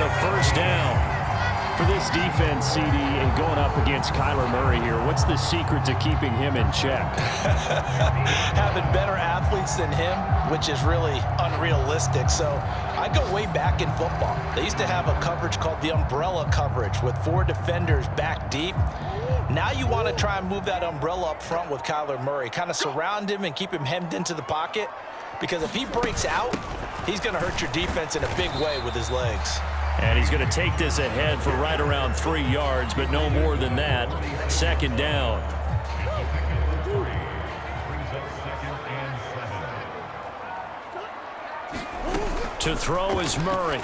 a first down. For this defense, CD, and going up against Kyler Murray here, what's the secret to keeping him in check? Having better athletes than him, which is really unrealistic. So I go way back in football. They used to have a coverage called the umbrella coverage with 4 defenders back deep. Now you want to try and move that umbrella up front with Kyler Murray. Kind of surround him and keep him hemmed into the pocket. Because if he breaks out, he's going to hurt your defense in a big way with his legs. And he's going to take this ahead for right around 3 yards, but no more than that. Second down. To throw is Murray.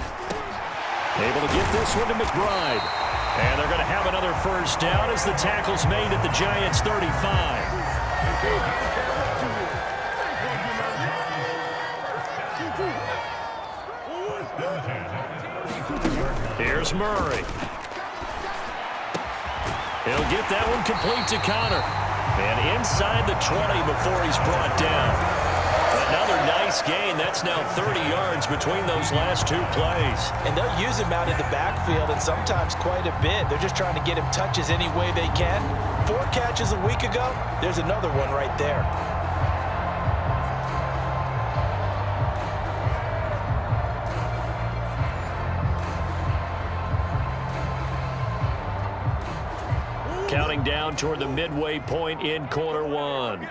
Able to get this one to McBride. And they're going to have another first down as the tackle's made at the Giants' 35. Here's Murray. He'll get that one complete to Connor. And inside the 20 before he's brought down. Another nice gain. That's now 30 yards between those last 2 plays. And they'll use him out in the backfield, and sometimes quite a bit. They're just trying to get him touches any way they can. 4 catches a week ago. There's another one right there. Counting down toward the midway point in quarter 1.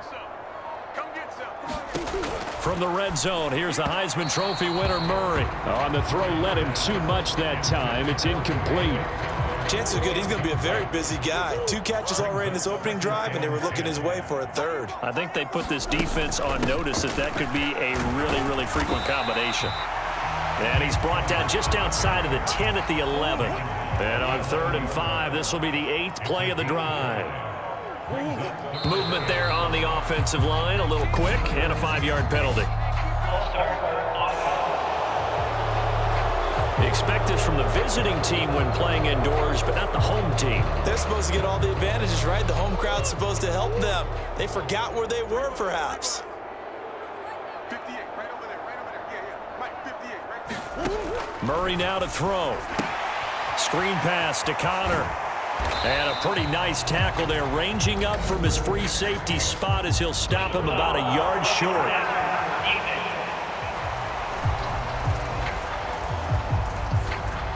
From the red zone, here's the Heisman Trophy winner, Murray. On the throw, led him too much that time. It's incomplete. Chances are good he's going to be a very busy guy. 2 catches already in this opening drive, and they were looking his way for a 3rd. I think they put this defense on notice that could be a really, really frequent combination. And he's brought down just outside of the 10 at the 11. And on 3rd and 5, this will be the 8th play of the drive. Movement there on the offensive line, a little quick, and a 5-yard penalty. Expect this from the visiting team when playing indoors, but not the home team. They're supposed to get all the advantages, right? The home crowd's supposed to help them. They forgot where they were, perhaps. 58, right over there, right over there. Yeah. Mike, 58, right there. Murray now to throw. Screen pass to Connor. And a pretty nice tackle there, ranging up from his free safety spot as he'll stop him about a yard short.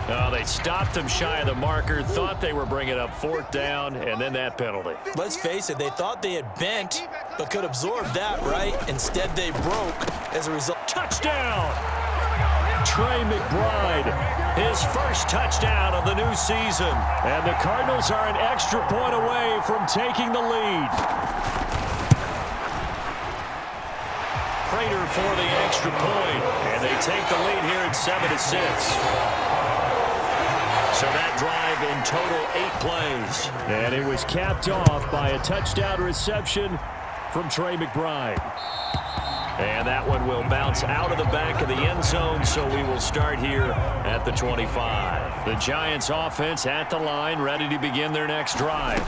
Oh, they stopped him shy of the marker, thought they were bringing up 4th down, and then that penalty. Let's face it, they thought they had bent, but could absorb that, right? Instead, they broke as a result. Touchdown! Trey McBride, his first touchdown of the new season. And the Cardinals are an extra point away from taking the lead. Prater for the extra point, and they take the lead here at 7-6. So that drive in total 8 plays. And it was capped off by a touchdown reception from Trey McBride. And that one will bounce out of the back of the end zone, so we will start here at the 25. The Giants offense at the line, ready to begin their next drive.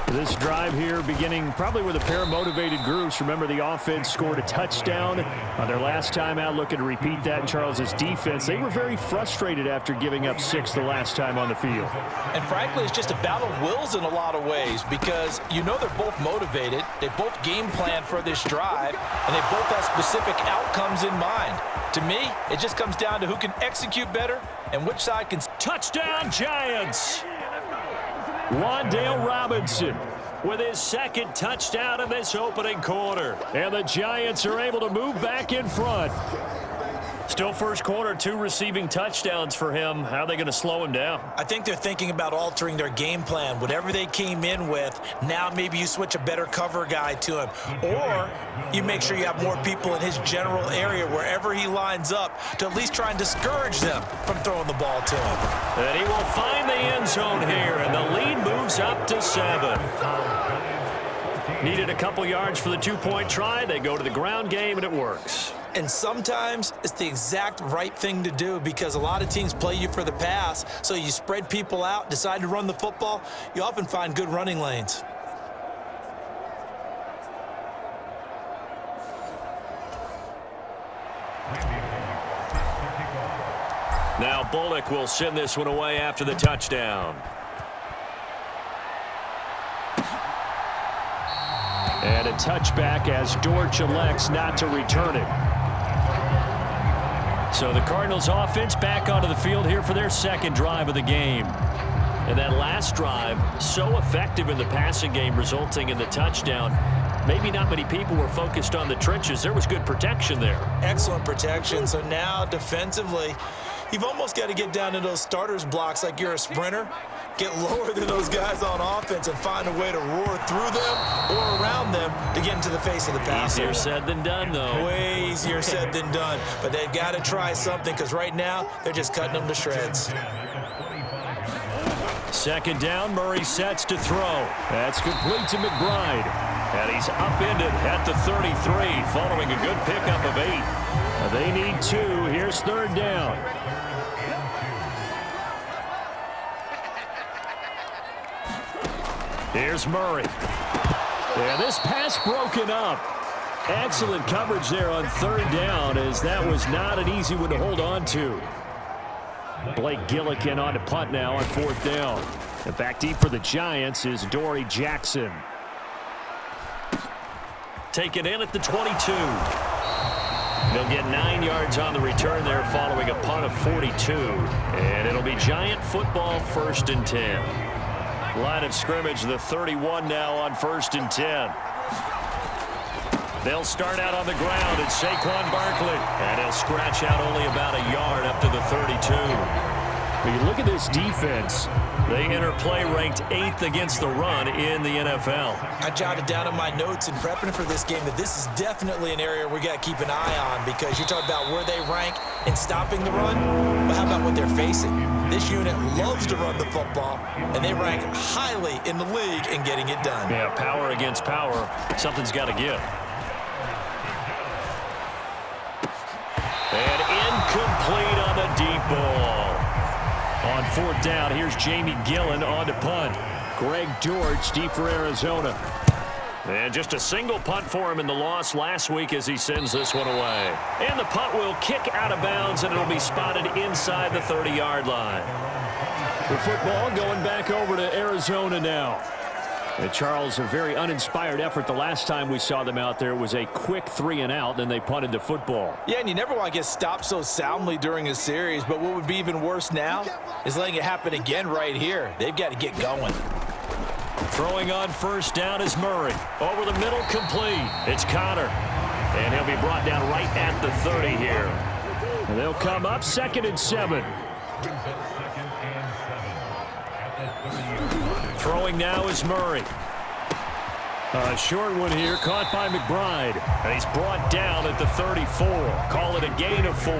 This drive here beginning probably with a pair of motivated groups. Remember, the offense scored a touchdown on their last time out, looking to repeat that in Charles's defense. They were very frustrated after giving up 6 the last time on the field. And frankly, it's just a battle of wills in a lot of ways because you know they're both motivated. They both game plan for this drive, and they both have specific outcomes in mind. To me, it just comes down to who can execute better and which side can. Touchdown, Giants! Wan'Dale Robinson with his 2nd touchdown of this opening quarter. And the Giants are able to move back in front. Still first quarter, 2 receiving touchdowns for him. How are they going to slow him down? I think they're thinking about altering their game plan. Whatever they came in with, now maybe you switch a better cover guy to him. Or you make sure you have more people in his general area wherever he lines up to at least try and discourage them from throwing the ball to him. And he will find the end zone here, and the lead moves up to 7. Needed a couple yards for the 2-point try. They go to the ground game, and it works. And sometimes it's the exact right thing to do because a lot of teams play you for the pass, so you spread people out, decide to run the football. You often find good running lanes. Now Bullock will send this one away after the touchdown. And a touchback as Dortch elects not to return it. So the Cardinals offense back onto the field here for their second drive of the game. And that last drive, so effective in the passing game, resulting in the touchdown. Maybe not many people were focused on the trenches. There was good protection there. Excellent protection. So now defensively, you've almost got to get down to those starters blocks like you're a sprinter. Get lower than those guys on offense and find a way to roar through them or around them to get into the face of the passer. Easier said than done, though. Way easier said than done. But they've got to try something because right now they're just cutting them to shreds. Second down, Murray sets to throw. That's complete to McBride. And he's upended at the 33 following a good pickup of 8. They need 2. Here's third down. Here's Murray. Yeah, this pass broken up. Excellent coverage there on third down, as that was not an easy one to hold on to. Blake Gillikin on to punt now on fourth down. And back deep for the Giants is Dory Jackson. Taken in at the 22. They'll get 9 yards on the return there following a punt of 42. And it'll be Giant football, 1st and 10. Line of scrimmage, the 31 now on 1st and 10. They'll start out on the ground. It's Saquon Barkley. And he'll scratch out only about a yard up to the 32. When you look at this defense, they enter play ranked 8th against the run in the NFL. I jotted down in my notes in prepping for this game that this is definitely an area we got to keep an eye on, because you're talking about where they rank in stopping the run. But how about what they're facing? This unit loves to run the football, and they rank highly in the league in getting it done. Yeah, power against power. Something's got to give. And incomplete on the deep ball. On fourth down, here's Jamie Gillen on to punt. Greg Dortch deep for Arizona. And just a single punt for him in the loss last week as he sends this one away. And the punt will kick out of bounds, and it'll be spotted inside the 30-yard line. The football going back over to Arizona now. And Charles, a very uninspired effort the last time we saw them out there. Was a quick 3-and-out, then they punted the football. Yeah, and you never want to get stopped so soundly during a series, but what would be even worse now is letting it happen again right here. They've got to get going. Throwing on first down is Murray. Over the middle, complete. It's Connor. And he'll be brought down right at the 30 here. And they'll come up 2nd and 7. Throwing now is Murray. A short one here, caught by McBride. And he's brought down at the 34. Call it a gain of 4.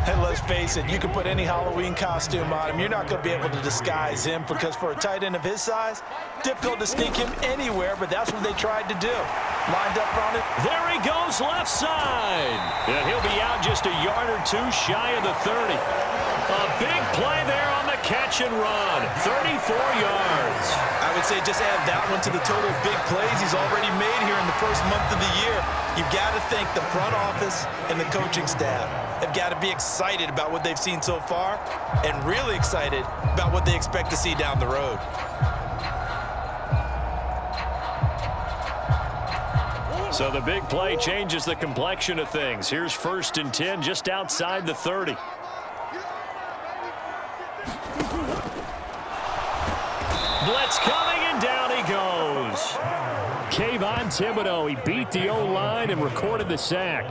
And let's face it, you can put any Halloween costume on him. You're not going to be able to disguise him, because for a tight end of his size, difficult to sneak him anywhere, but that's what they tried to do. Lined up on it. There he goes, left side. And he'll be out just a yard or 2 shy of the 30. A big play there on the catch and run. 34 yards. I would say just add that one to the total big plays he's already made here in the first month of the year. You've got to think the front office and the coaching staff have got to be excited about what they've seen so far, and really excited about what they expect to see down the road. So the big play changes the complexion of things. Here's 1st and 10 just outside the 30. Blitz coming, and down he goes. Kayvon Thibodeau, he beat the O-line and recorded the sack.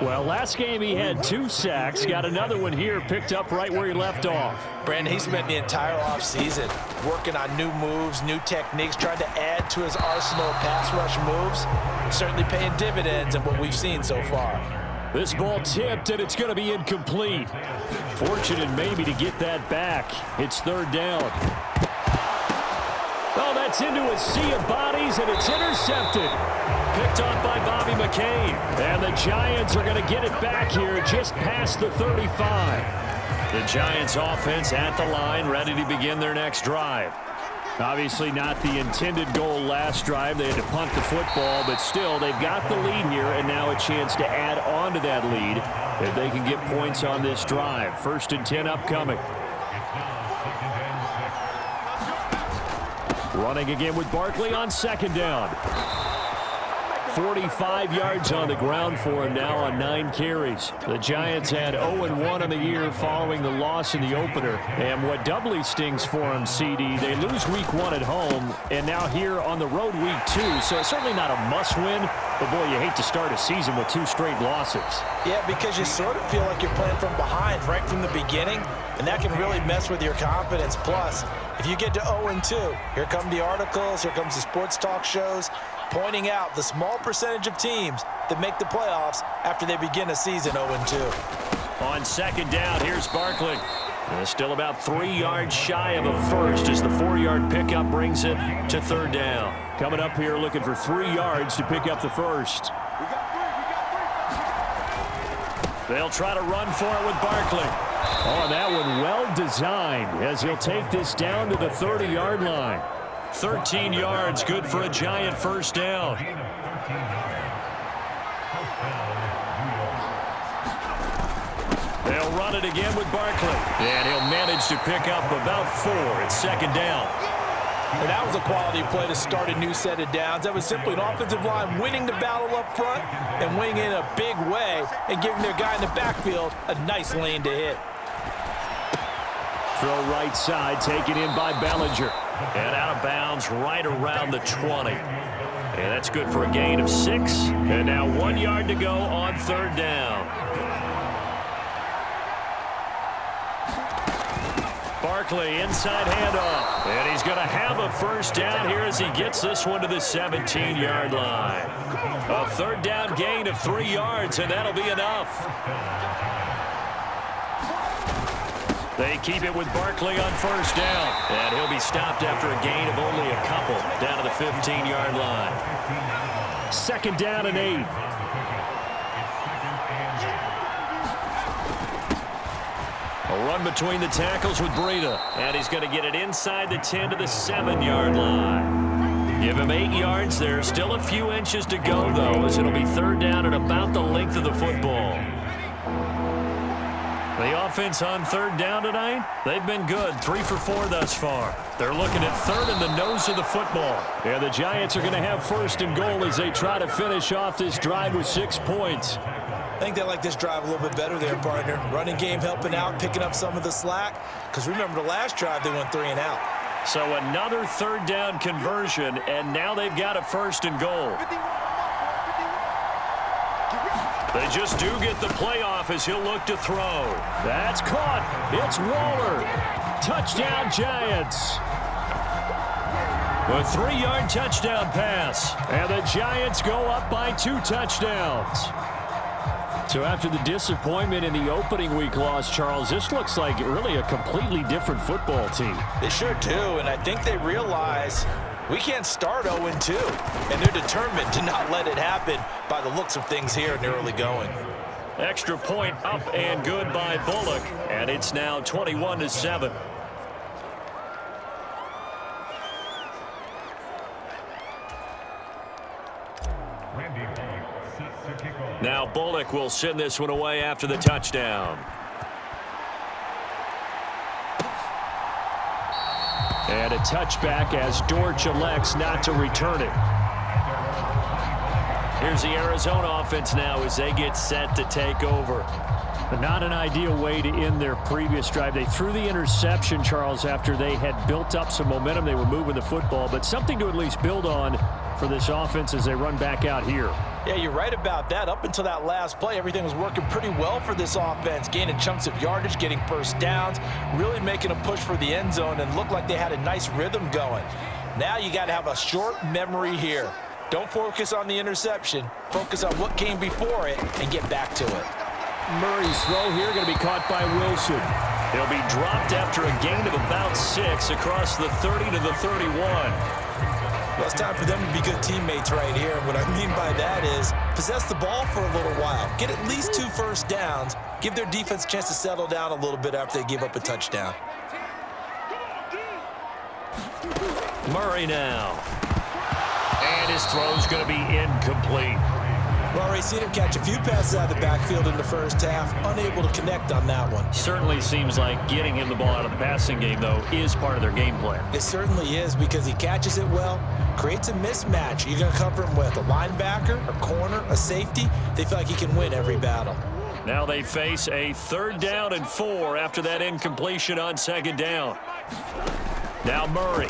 Well, last game he had 2 sacks. Got another one here, picked up right where he left off. Brandon, he spent the entire offseason working on new moves, new techniques, trying to add to his arsenal of pass rush moves. Certainly paying dividends in what we've seen so far. This ball tipped, and it's going to be incomplete. Fortunate maybe to get that back. It's third down. Oh, that's into a sea of bodies, and it's intercepted. Picked off by Bobby McCain. And the Giants are going to get it back here just past the 35. The Giants offense at the line, ready to begin their next drive. Obviously not the intended goal last drive. They had to punt the football, but still they've got the lead here, and now a chance to add on to that lead if they can get points on this drive. 1st and 10 upcoming. Running again with Barkley on 2nd down. 45 yards on the ground for him now on 9 carries. The Giants had 0-1 on the year following the loss in the opener. And what doubly stings for them, CD, they lose week 1 at home, and now here on the road week 2. So it's certainly not a must-win, but boy, you hate to start a season with 2 straight losses. Yeah, because you sort of feel like you're playing from behind right from the beginning, and that can really mess with your confidence. Plus, if you get to 0-2, here come the articles, here comes the sports talk shows, pointing out the small percentage of teams that make the playoffs after they begin a season 0-2. On 2nd down, here's Barkley. Still about 3 yards shy of a first as the 4-yard pickup brings it to 3rd down. Coming up here looking for 3 yards to pick up the first. They'll try to run for it with Barkley. Oh, that one well designed as he'll take this down to the 30-yard line. 13 yards, good for a Giant 1st down. They'll run it again with Barkley. And he'll manage to pick up about 4 at 2nd down. And that was a quality play to start a new set of downs. That was simply an offensive line winning the battle up front and winning in a big way and giving their guy in the backfield a nice lane to hit. Throw right side, taken in by Bellinger. And out of bounds right around the 20. And that's good for a gain of 6. And now 1 yard to go on 3rd down. Barkley, inside handoff. And he's going to have a 1st down here as he gets this one to the 17-yard line. A 3rd down gain of 3 yards, and that'll be enough. They keep it with Barkley on 1st down. And he'll be stopped after a gain of only a couple down to the 15-yard line. 2nd down and 8. A run between the tackles with Breida. And he's going to get it inside the 10 to the 7-yard line. Give him 8 yards there. Still a few inches to go, though, as it'll be 3rd down and about the length of the football. The offense on 3rd down tonight, they've been good. 3 for 4 thus far. They're looking at 3rd in the nose of the football. And the Giants are going to have 1st and goal as they try to finish off this drive with 6 points. I think they like this drive a little bit better there, partner. Running game helping out, picking up some of the slack. Because remember the last drive, they went 3 and out. So another 3rd down conversion, and now they've got a 1st and goal. They just do get the playoff as he'll look to throw. That's caught. It's Waller. Touchdown, Giants. A 3-yard touchdown pass. And the Giants go up by 2 touchdowns. So after the disappointment in the opening week loss, Charles, this looks like really a completely different football team. They sure do, and I think they realize we can't start 0-2, and they're determined to not let it happen by the looks of things here in the early going. Extra point up and good by Bullock, and it's now 21-7. Now Bullock will send this one away after the touchdown. And a touchback as Dortch elects not to return it. Here's the Arizona offense now as they get set to take over. But not an ideal way to end their previous drive. They threw the interception, Charles, after they had built up some momentum. They were moving the football, but something to at least build on for this offense as they run back out here. Yeah, you're right about that. Up until that last play, everything was working pretty well for this offense, gaining chunks of yardage, getting 1st downs, really making a push for the end zone, and looked like they had a nice rhythm going. Now you got to have a short memory here. Don't focus on the interception. Focus on what came before it and get back to it. Murray's throw here going to be caught by Wilson. He'll be dropped after a gain of about 6 across the 30 to the 31. Well, it's time for them to be good teammates right here. What I mean by that is possess the ball for a little while. Get at least 2 1st downs. Give their defense a chance to settle down a little bit after they give up a touchdown. Murray now. And his throw's going to be incomplete. Well, already seen him catch a few passes out of the backfield in the first half, unable to connect on that one. Certainly seems like getting him the ball out of the passing game, though, is part of their game plan. It certainly is because he catches it well, creates a mismatch. You're going to cover him with a linebacker, a corner, a safety. They feel like he can win every battle. Now they face a 3rd down and 4 after that incompletion on 2nd down. Now Murray.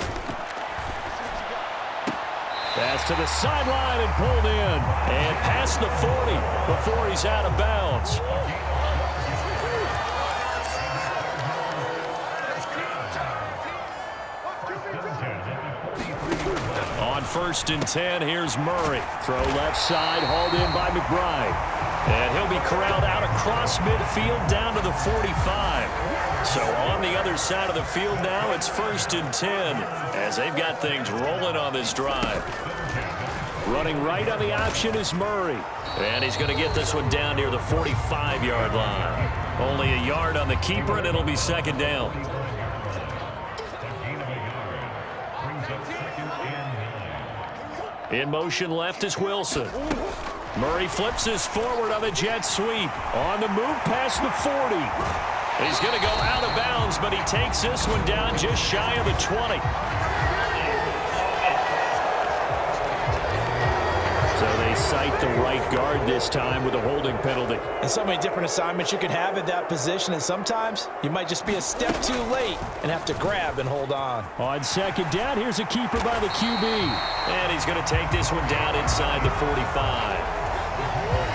Pass to the sideline and pulled in. And past the 40 before he's out of bounds. On 1st and 10, here's Murray. Throw left side, hauled in by McBride. And he'll be corralled out across midfield down to the 45. So on the other side of the field now, it's 1st and 10 as they've got things rolling on this drive. Running right on the option is Murray. And he's going to get this one down near the 45-yard line. Only a yard on the keeper, and it'll be 2nd down. In motion left is Wilson. Murray flips his forward on the jet sweep. On the move past the 40. He's going to go out of bounds, but he takes this one down just shy of the 20. So they cite the right guard this time with a holding penalty. And so many different assignments you can have at that position, and sometimes you might just be a step too late and have to grab and hold on. On 2nd down, here's a keeper by the QB. And he's going to take this one down inside the 45.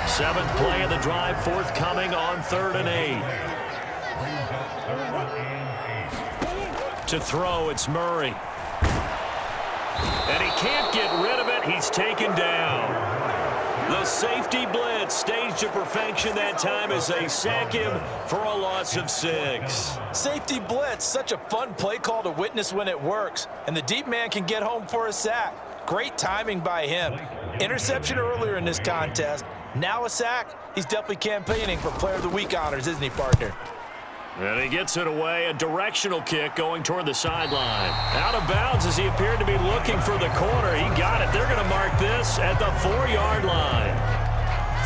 7th play of the drive, forthcoming on 3rd and 8. To throw, it's Murray. And he can't get rid of it. He's taken down. The safety blitz staged to perfection that time as they sack him for a loss of 6. Safety blitz, such a fun play call to witness when it works. And the deep man can get home for a sack. Great timing by him. Interception earlier in this contest. Now a sack. He's definitely campaigning for Player of the Week honors, isn't he, partner? And he gets it away, a directional kick going toward the sideline. Out of bounds as he appeared to be looking for the corner. He got it. They're going to mark this at the 4-yard line.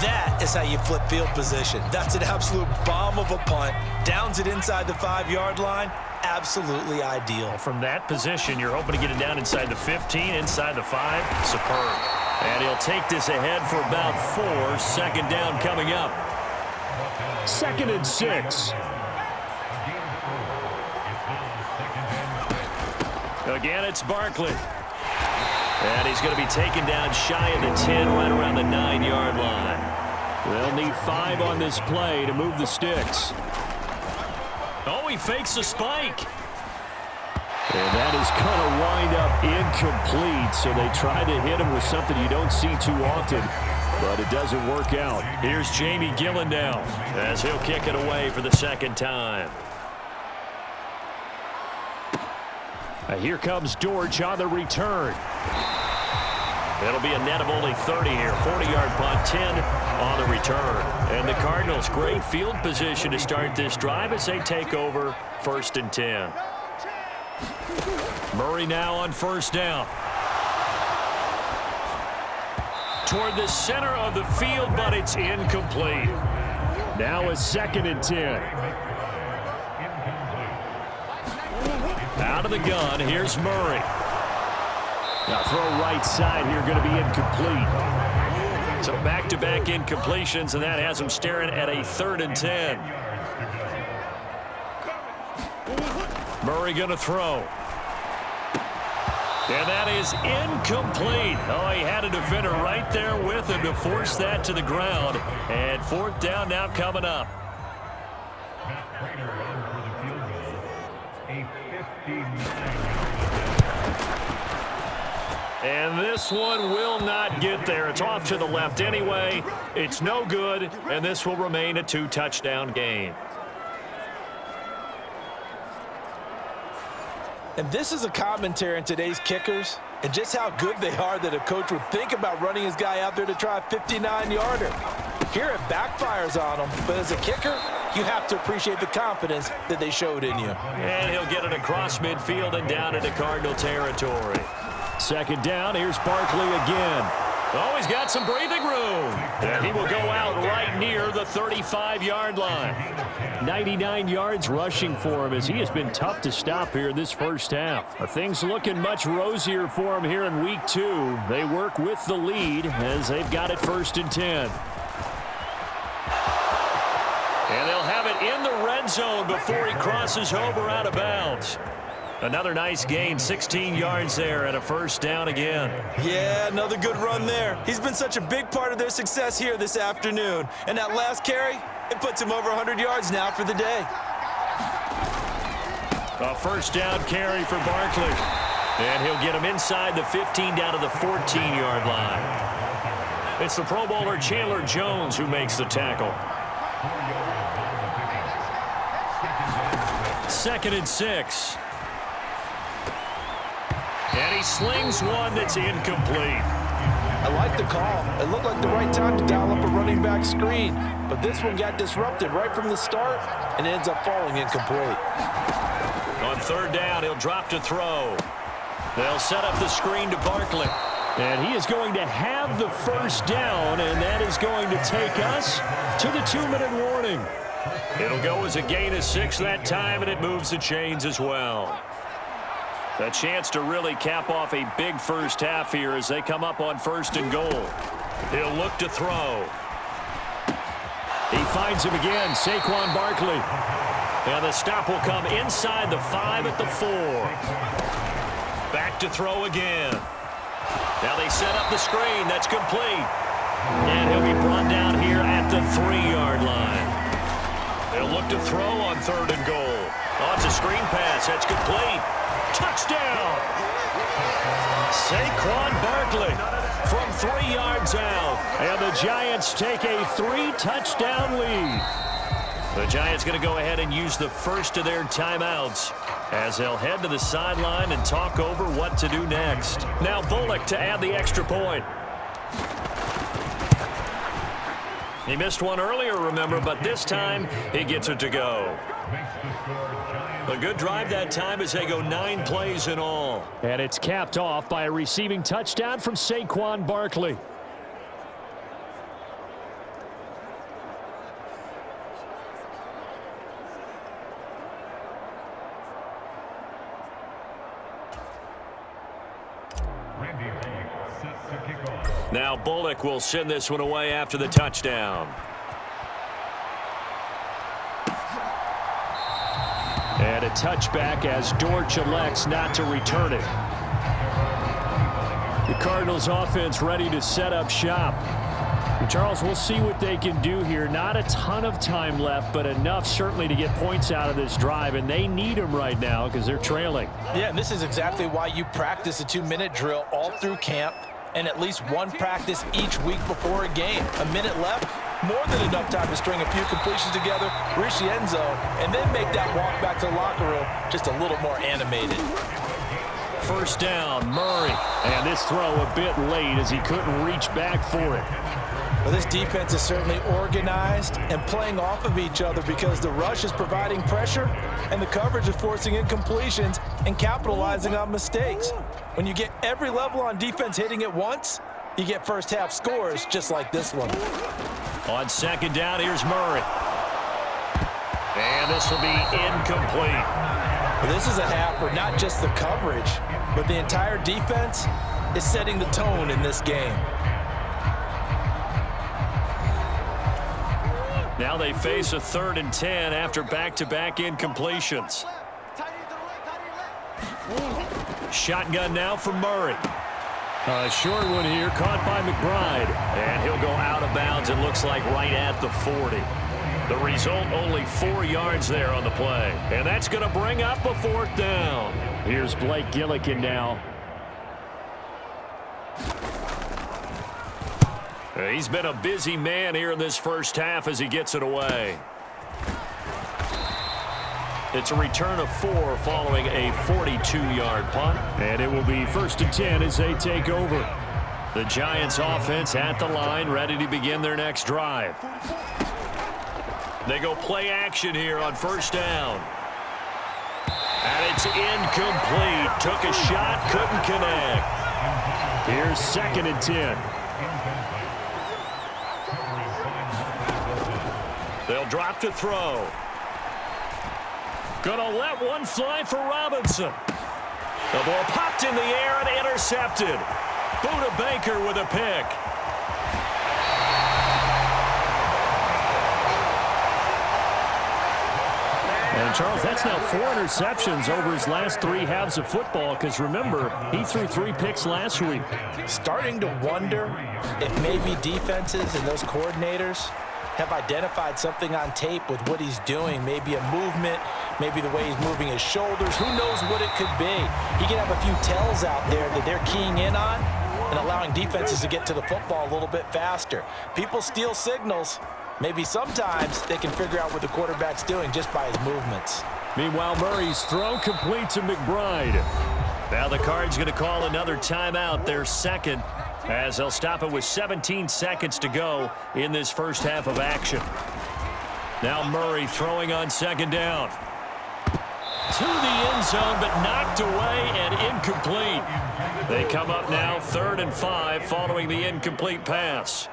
That is how you flip field position. That's an absolute bomb of a punt. Downs it inside the 5-yard line. Absolutely ideal. From that position, you're hoping to get it down inside the 15, inside the 5. Superb. And he'll take this ahead for about 4. 2nd down coming up. 2nd and 6. Again, it's Barkley. And he's going to be taken down shy of the 10, right around the 9-yard line. They'll need 5 on this play to move the sticks. Oh, he fakes a spike. And that is going to wind up incomplete, so they try to hit him with something you don't see too often, but it doesn't work out. Here's Jamie Gillen now as he'll kick it away for the 2nd time. Here comes Dortch on the return. It'll be a net of only 30 here. 40-yard punt, 10 on the return. And the Cardinals, great field position to start this drive as they take over 1st and 10. Murray now on 1st down. Toward the center of the field, but it's incomplete. Now a 2nd and 10. Out of the gun, here's Murray. Now throw right side here, going to be incomplete. So back-to-back incompletions, and that has him staring at a 3rd and 10. Murray going to throw. And that is incomplete. Oh, he had a defender right there with him to force that to the ground. And 4th down now coming up. And this one will not get there. It's off to the left anyway. It's no good, and this will remain a 2-touchdown game. And this is a commentary on today's kickers and just how good they are that a coach would think about running his guy out there to try a 59-yarder. Here it backfires on him, but as a kicker, you have to appreciate the confidence that they showed in you. And he'll get it across midfield and down into Cardinal territory. Second down, here's Barkley again. Oh, he's got some breathing room. And he will go out right near the 35-yard line. 99 yards rushing for him as he has been tough to stop here this first half. Things looking much rosier for him here in week 2. They work with the lead as they've got it 1st and 10. And they'll have it in the red zone before he crosses over out of bounds. Another nice gain, 16 yards there and a first down again. Yeah, another good run there. He's been such a big part of their success here this afternoon. And that last carry, it puts him over 100 yards now for the day. A first down carry for Barkley. And he'll get him inside the 15 down to the 14-yard line. It's the Pro Bowler Chandler Jones who makes the tackle. 2nd and 6. And he slings one that's incomplete. I like the call. It looked like the right time to dial up a running back screen. But this one got disrupted right from the start and ends up falling incomplete. On 3rd down, he'll drop to throw. They'll set up the screen to Barkley. And he is going to have the first down, and that is going to take us to the 2-minute warning. It'll go as a gain of 6 that time, and it moves the chains as well. A chance to really cap off a big first half here as they come up on 1st and goal. He'll look to throw. He finds him again, Saquon Barkley. And the stop will come inside the 5 at the 4. Back to throw again. Now they set up the screen. That's complete. And he'll be brought down here at the 3-yard line. They'll look to throw on 3rd and goal. Oh, it's a screen pass. That's complete. Touchdown! Saquon Barkley from 3 yards out. And the Giants take a 3-touchdown lead. The Giants going to go ahead and use the first of their timeouts as they'll head to the sideline and talk over what to do next. Now Bullock to add the extra point. He missed one earlier, remember, but this time he gets it to go. A good drive that time as they go 9 plays in all. And it's capped off by a receiving touchdown from Saquon Barkley. Now Bullock will send this one away after the touchdown. And a touchback as Dortch elects not to return it. The Cardinals offense ready to set up shop. And Charles, we'll see what they can do here. Not a ton of time left, but enough certainly to get points out of this drive, and they need them right now because they're trailing. Yeah, and this is exactly why you practice a 2-minute drill all through camp and at least one practice each week before a game. A minute left, more than enough time to string a few completions together, reach the end zone, and then make that walk back to the locker room just a little more animated. First down, Murray. And this throw a bit late as he couldn't reach back for it. Well, this defense is certainly organized and playing off of each other because the rush is providing pressure and the coverage is forcing incompletions and capitalizing on mistakes. When you get every level on defense hitting at once, you get first half scores just like this one. On second down, here's Murray. And this will be incomplete. Well, this is a half where not just the coverage, but the entire defense is setting the tone in this game. Now they face a 3rd and 10 after back-to-back incompletions. Shotgun now for Murray. A short one here, caught by McBride. And he'll go out of bounds, it looks like right at the 40. The result, only 4 yards there on the play. And that's going to bring up a 4th down. Here's Blake Gillikin now. He's been a busy man here in this first half as he gets it away. It's a return of 4 following a 42-yard punt. And it will be 1st and 10 as they take over. The Giants offense at the line, ready to begin their next drive. They go play action here on first down. And it's incomplete. Took a shot, couldn't connect. Here's 2nd and 10. They'll drop to throw. Gonna let one fly for Robinson. The ball popped in the air and intercepted. Buda Baker with a pick. And, Charles, that's now 4 interceptions over his last 3 halves of football because, remember, he threw 3 picks last week. Starting to wonder if maybe defenses and those coordinators have identified something on tape with what he's doing. Maybe a movement, maybe the way he's moving his shoulders. Who knows what it could be? He can have a few tells out there that they're keying in on and allowing defenses to get to the football a little bit faster. People steal signals. Maybe sometimes they can figure out what the quarterback's doing just by his movements. Meanwhile, Murray's throw complete to McBride. Now the Cards going to call another timeout, their 2nd, as they'll stop it with 17 seconds to go in this first half of action. Now Murray throwing on 2nd down. To the end zone, but knocked away and incomplete. They come up now 3rd and 5 following the incomplete pass.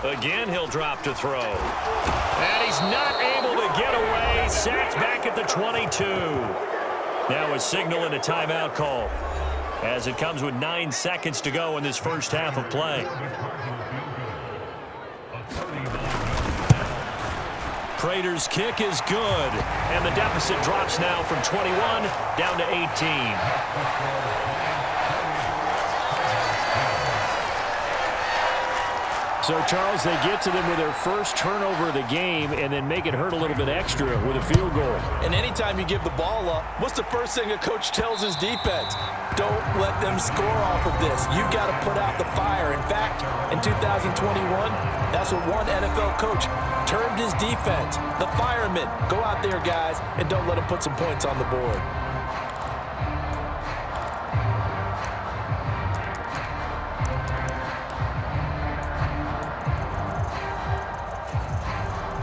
Again, he'll drop to throw. And he's not able to get away. Sacked back at the 22. Now a signal and a timeout call, as it comes with 9 seconds to go in this first half of play. Prater's kick is good, and the deficit drops now from 21 down to 18. So, Charles, they get to them with their first turnover of the game and then make it hurt a little bit extra with a field goal. And anytime you give the ball up, what's the first thing a coach tells his defense? Don't let them score off of this. You've got to put out the fire. In fact, in 2021, that's what one NFL coach termed his defense. The firemen. Go out there, guys, and don't let them put some points on the board.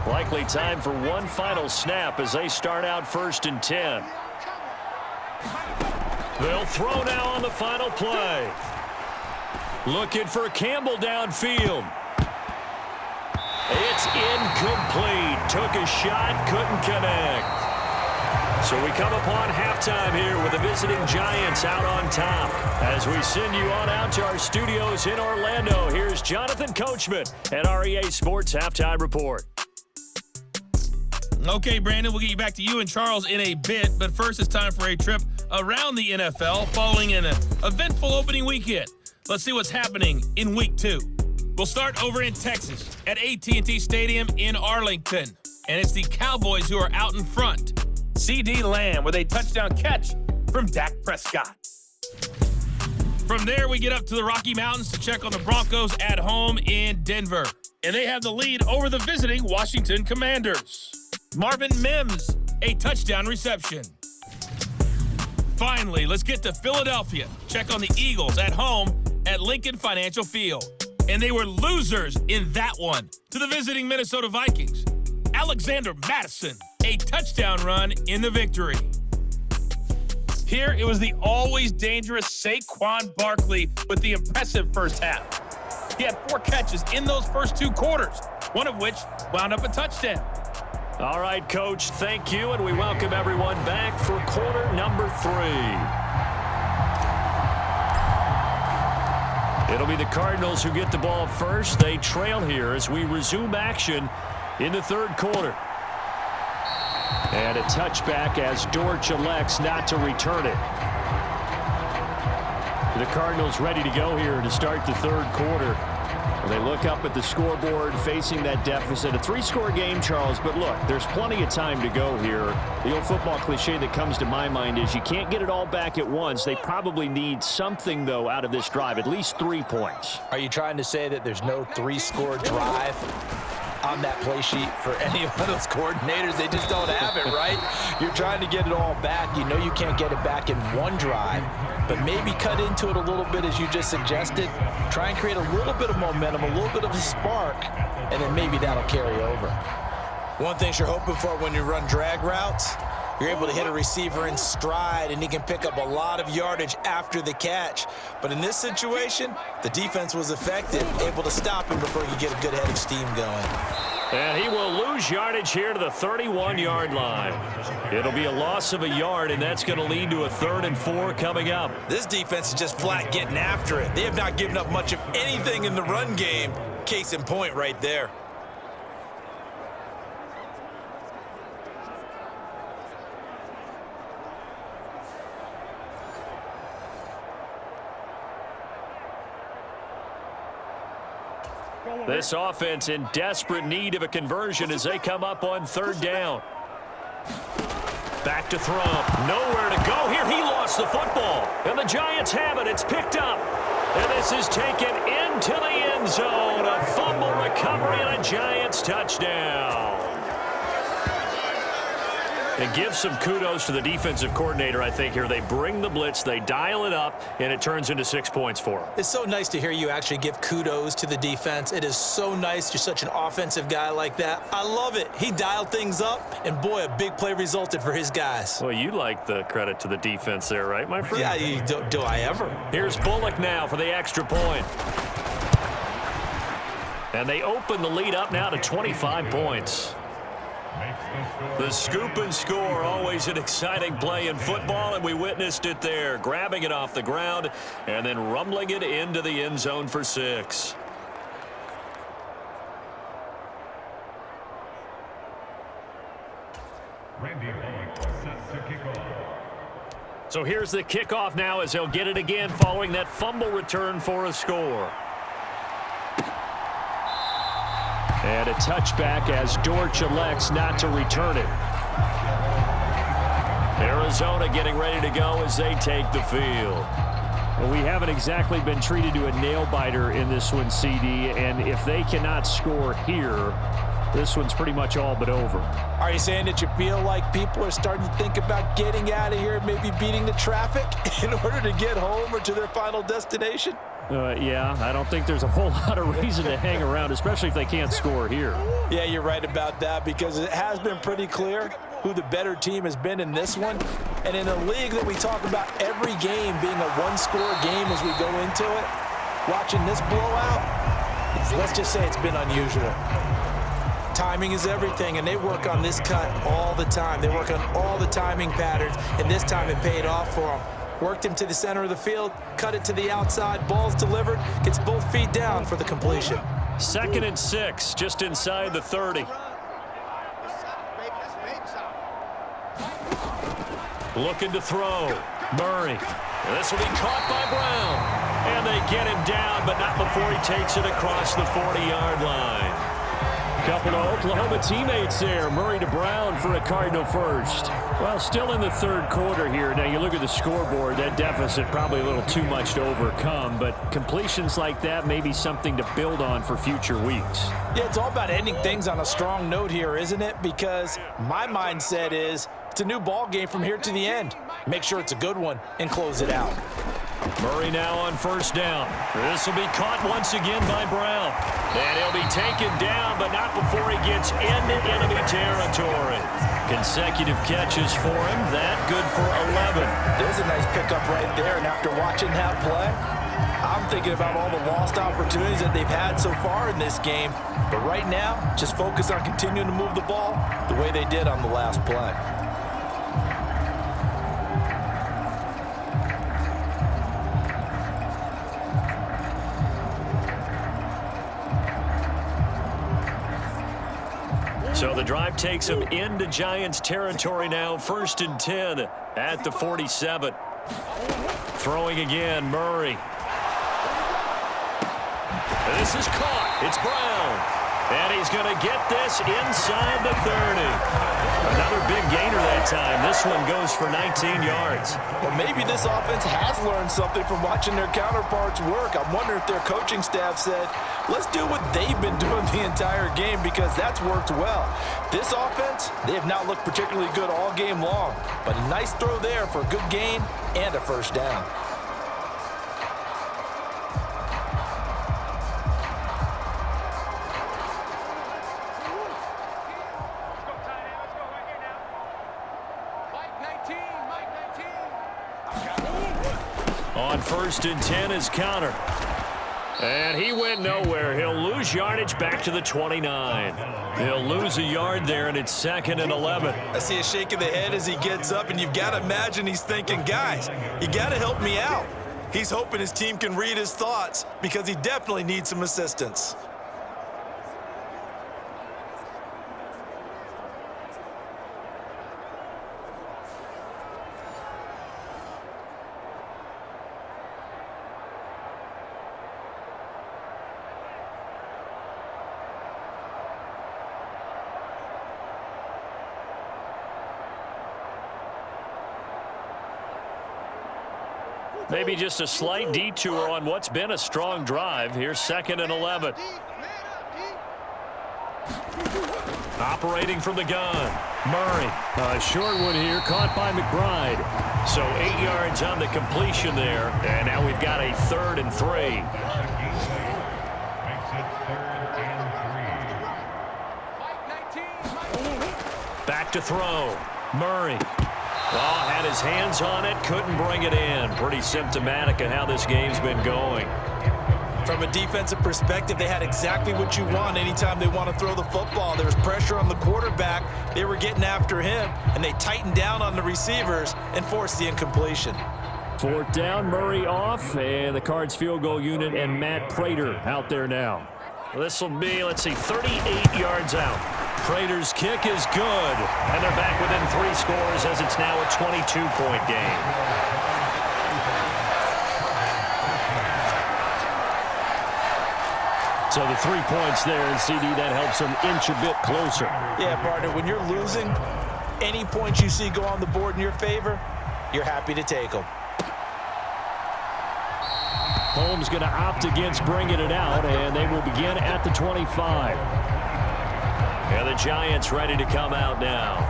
Likely time for one final snap as they start out 1st and 10. They'll throw now on the final play. Looking for Campbell downfield. It's incomplete. Took a shot, couldn't connect. So we come upon halftime here with the visiting Giants out on top. As we send you on out to our studios in Orlando, here's Jonathan Coachman at REA Sports Halftime Report. Okay, Brandon, we'll get you back to you and Charles in a bit, but first it's time for a trip around the NFL following an eventful opening weekend. Let's see what's happening in Week 2. We'll start over in Texas at AT&T Stadium in Arlington, and it's the Cowboys who are out in front. C.D. Lamb with a touchdown catch from Dak Prescott. From there, we get up to the Rocky Mountains to check on the Broncos at home in Denver, and they have the lead over the visiting Washington Commanders. Marvin Mims, a touchdown reception. Finally, let's get to Philadelphia. Check on the Eagles at home at Lincoln Financial Field. And they were losers in that one to the visiting Minnesota Vikings. Alexander Mattison, a touchdown run in the victory. Here, it was the always dangerous Saquon Barkley with the impressive first half. He had 4 catches in those first 2 quarters, one of which wound up a touchdown. All right, Coach, thank you, and we welcome everyone back for quarter number 3. It'll be the Cardinals who get the ball first. They trail here as we resume action in the 3rd quarter. And a touchback as Dortch elects not to return it. The Cardinals ready to go here to start the 3rd quarter. They look up at the scoreboard facing that deficit. A 3-score game, Charles, but look, there's plenty of time to go here. The old football cliche that comes to my mind is you can't get it all back at once. They probably need something, though, out of this drive, at least 3 points. Are you trying to say that there's no 3-score drive? on that play sheet for any of those coordinators. They just don't have it, right? You're trying to get it all back. You know you can't get it back in one drive, but maybe cut into it a little bit as you just suggested. Try and create a little bit of momentum, a little bit of a spark, and then maybe that'll carry over. One thing you're hoping for when you run drag routes, you're able to hit a receiver in stride, and he can pick up a lot of yardage after the catch. But in this situation, the defense was effective, able to stop him before he could get a good head of steam going. And he will lose yardage here to the 31-yard line. It'll be a loss of a yard, and that's going to lead to a 3rd and 4 coming up. This defense is just flat getting after it. They have not given up much of anything in the run game. Case in point right there. This offense in desperate need of a conversion as they come up on 3rd down. Back to throw. Nowhere to go here. He lost the football. And the Giants have it. It's picked up. And this is taken into the end zone. A fumble recovery and a Giants touchdown. And give some kudos to the defensive coordinator, I think, here. They bring the blitz, they dial it up, and it turns into 6 points for them. It's so nice to hear you actually give kudos to the defense. It is so nice. You're such an offensive guy like that. I love it. He dialed things up, and boy, a big play resulted for his guys. Well, you like the credit to the defense there, right, my friend? Yeah, do I ever? Here's Bullock now for the extra point. And they open the lead up now to 25 points. The scoop and score, always an exciting play in football, and we witnessed it there, grabbing it off the ground and then rumbling it into the end zone for 6. So here's the kickoff now as they'll get it again following that fumble return for a score. And a touchback as Dortch elects not to return it. Arizona getting ready to go as they take the field. Well, we haven't exactly been treated to a nail-biter in this one, CD, and if they cannot score here, this one's pretty much all but over. Are you saying that you feel like people are starting to think about getting out of here, maybe beating the traffic in order to get home or to their final destination? Yeah, I don't think there's a whole lot of reason to hang around, especially if they can't score here. Yeah, you're right about that, because it has been pretty clear who the better team has been in this one. And in a league that we talk about every game being a one-score game as we go into it, watching this blowout, let's just say it's been unusual. Timing is everything, and they work on this cut all the time. They work on all the timing patterns, and this time it paid off for them. Worked him to the center of the field, cut it to the outside, ball's delivered, gets both feet down for the completion. 2nd and 6, just inside the 30. Looking to throw. Murray. This will be caught by Brown. And they get him down, but not before he takes it across the 40-yard line. Couple of Oklahoma teammates there. Murray to Brown for a Cardinal first. Well, still in the 3rd quarter here. Now, you look at the scoreboard, that deficit probably a little too much to overcome, but completions like that may be something to build on for future weeks. Yeah, it's all about ending things on a strong note here, isn't it? Because my mindset is it's a new ball game from here to the end. Make sure it's a good one and close it out. Murray now on 1st down. This will be caught once again by Brown. And he'll be taken down, but not before he gets into enemy territory. Consecutive catches for him. That good for 11. There's a nice pickup right there, and after watching that play, I'm thinking about all the lost opportunities that they've had so far in this game. But right now, just focus on continuing to move the ball the way they did on the last play. So the drive takes him into Giants territory now. 1st and 10 at the 47. Throwing again, Murray. And this is caught. It's Brown. And he's going to get this inside the 30. Another big gainer that time. This one goes for 19 yards. Well, maybe this offense has learned something from watching their counterparts work. I'm wondering if their coaching staff said, let's do what they've been doing the entire game, because that's worked well. This offense, they have not looked particularly good all game long, but a nice throw there for a good gain and a first down. On 1st and 10 is Counter. And he went nowhere. He'll lose yardage back to the 29. He'll lose a yard there, and it's 2nd and 11. I see a shake of the head as he gets up, and you've got to imagine he's thinking, guys, you got to help me out. He's hoping his team can read his thoughts because he definitely needs some assistance. Maybe just a slight detour on what's been a strong drive. Here's 2nd and 11. Operating from the gun. Murray. A short one here, caught by McBride. So 8 yards on the completion there. And now we've got a 3rd and 3. Back to throw. Murray. Oh, had his hands on it, couldn't bring it in. Pretty symptomatic of how this game's been going. From a defensive perspective, they had exactly what you want anytime they want to throw the football. There was pressure on the quarterback. They were getting after him, and they tightened down on the receivers and forced the incompletion. 4th down, Murray off, and the Cards field goal unit and Matt Prater out there now. This will be, 38 yards out. Prater's kick is good, and they're back within 3 scores as it's now a 22-point game. So the 3 points there, and CD, that helps them inch a bit closer. Yeah, partner, when you're losing, any points you see go on the board in your favor, you're happy to take them. Holmes going to opt against bringing it out, and they will begin at the 25. And the Giants ready to come out now.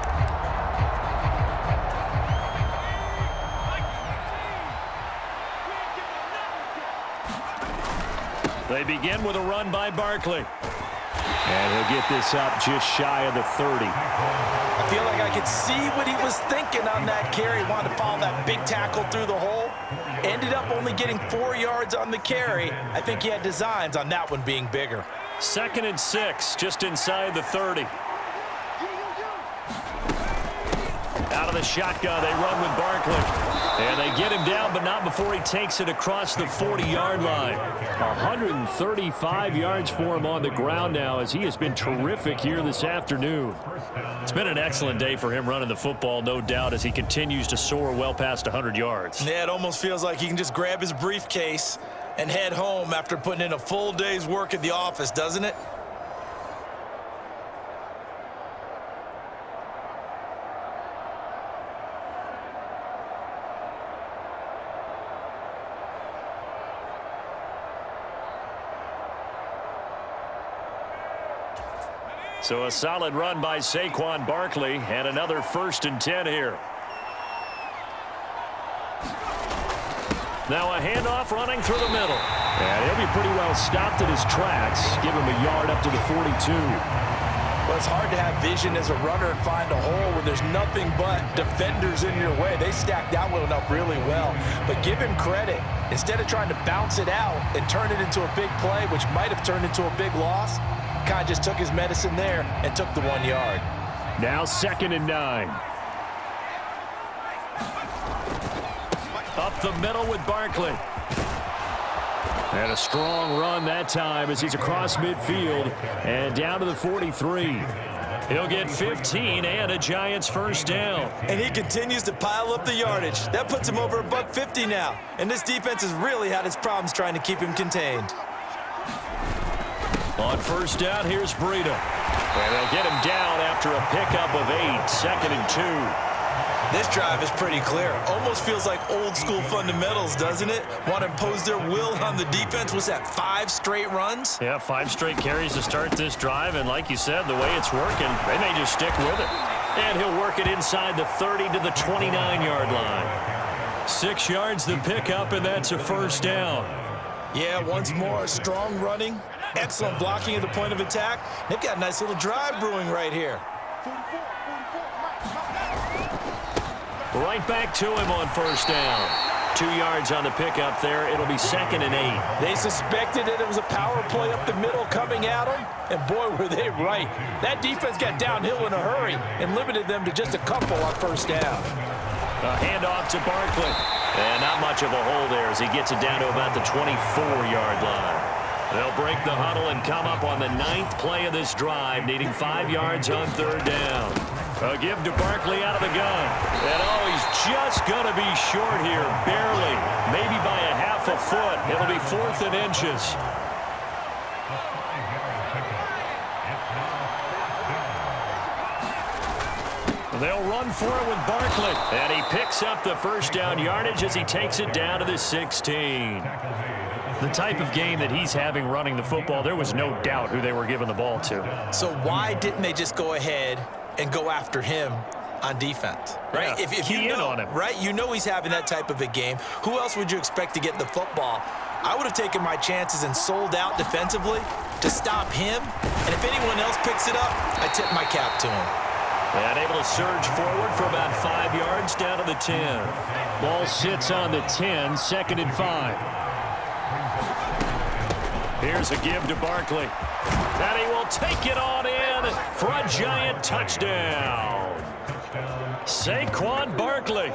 They begin with a run by Barkley. And he'll get this up just shy of the 30. I feel like I could see what he was thinking on that carry. Wanted to follow that big tackle through the hole. Ended up only getting 4 yards on the carry. I think he had designs on that one being bigger. 2nd and 6, just inside the 30. Out of the shotgun, they run with Barkley. And they get him down, but not before he takes it across the 40-yard line. 135 yards for him on the ground now, as he has been terrific here this afternoon. It's been an excellent day for him running the football, no doubt, as he continues to soar well past 100 yards. Yeah, it almost feels like he can just grab his briefcase and head home after putting in a full day's work at the office, doesn't it? So a solid run by Saquon Barkley, and another 1st and 10 here. Now a handoff running through the middle. And he'll be pretty well stopped in his tracks. Give him a yard up to the 42. Well, it's hard to have vision as a runner and find a hole when there's nothing but defenders in your way. They stacked that one up really well. But give him credit. Instead of trying to bounce it out and turn it into a big play, which might have turned into a big loss, kind of just took his medicine there and took the 1 yard. Now 2nd and 9. Up the middle with Barkley. And a strong run that time as he's across midfield and down to the 43. He'll get 15 and a Giants 1st down. And he continues to pile up the yardage. That puts him over $150 now. And this defense has really had its problems trying to keep him contained. On 1st down, here's Breida. And they'll get him down after a pickup of 8, 2nd and 2. This drive is pretty clear. Almost feels like old school fundamentals, doesn't it? Want to impose their will on the defense. Was that 5 straight runs? Yeah, 5 straight carries to start this drive, and like you said, the way it's working, they may just stick with it. And he'll work it inside the 30 to the 29-yard line. 6 yards the pickup, and that's a first down. Yeah, once more, strong running, excellent blocking at the point of attack. They've got a nice little drive brewing right here. Right back to him on first down. 2 yards on the pickup there. It'll be 2nd and 8. They suspected that it was a power play up the middle coming at them, and boy, were they right. That defense got downhill in a hurry and limited them to just a couple on first down. A handoff to Barkley. And not much of a hole there as he gets it down to about the 24-yard line. They'll break the huddle and come up on the 9th play of this drive, needing 5 yards on 3rd down. A give to Barkley out of the gun. And oh, he's just going to be short here, barely. Maybe by a half a foot. It'll be 4th and inches. They'll run for it with Barkley. And he picks up the first down yardage as he takes it down to the 16. The type of game that he's having running the football, there was no doubt who they were giving the ball to. So why didn't they just go ahead and go after him on defense, right? Yeah, if you know, on him. right, you know he's having that type of a game. Who else would you expect to get the football? I would have taken my chances and sold out defensively to stop him. And if anyone else picks it up, I tip my cap to him. And able to surge forward for about 5 yards down to the 10. Ball sits on the 10, 2nd and 5. Here's a give to Barkley. And he will take it on in for a giant touchdown. Saquon Barkley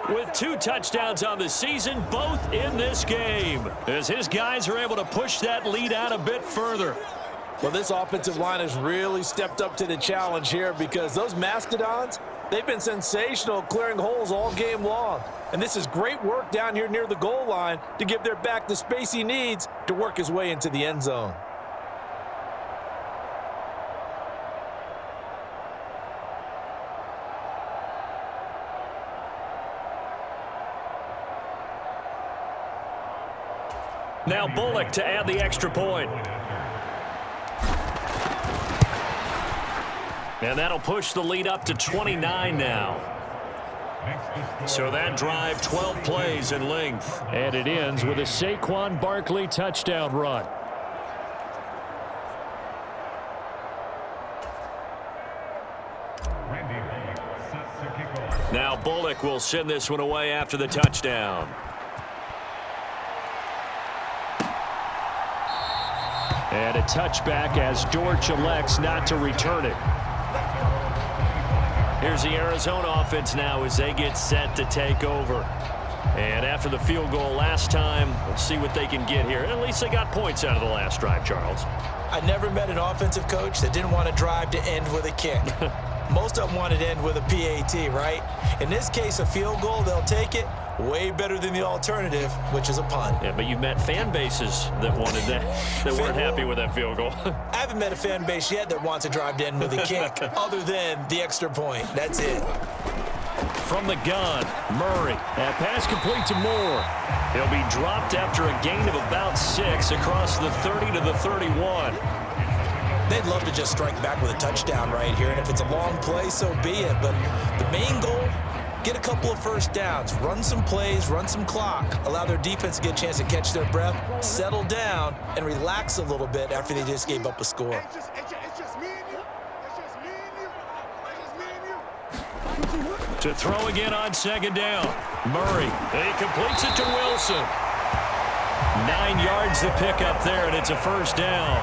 with 2 touchdowns on the season, both in this game, as his guys are able to push that lead out a bit further. Well, this offensive line has really stepped up to the challenge here because those Mastodons, they've been sensational clearing holes all game long. And this is great work down here near the goal line to give their back the space he needs to work his way into the end zone. Now Bullock to add the extra point. And that'll push the lead up to 29 now. So that drive, 12 plays in length. And it ends with a Saquon Barkley touchdown run. Now Bullock will send this one away after the touchdown. And a touchback as Dortch elects not to return it. Here's the Arizona offense now as they get set to take over. And after the field goal last time, we'll see what they can get here. At least they got points out of the last drive, Charles. I never met an offensive coach that didn't want to drive to end with a kick. Most of them wanted to end with a PAT, right? In this case, a field goal, they'll take it. Way better than the alternative, which is a punt. Yeah, but you've met fan bases that wanted that, that weren't happy with that field goal. I haven't met a fan base yet that wants to drive to end with a kick other than the extra point. That's it. From the gun, Murray. That pass complete to Moore. He'll be dropped after a gain of about 6 across the 30 to the 31. They'd love to just strike back with a touchdown right here, and if it's a long play, so be it. But the main goal, get a couple of first downs, run some plays, run some clock, allow their defense to get a chance to catch their breath, settle down, and relax a little bit after they just gave up a score. It's just me and you. It's just me and you. It's just me and you. To throw again on 2nd down. Murray, he completes it to Wilson. 9 yards to pick up there, and it's a first down.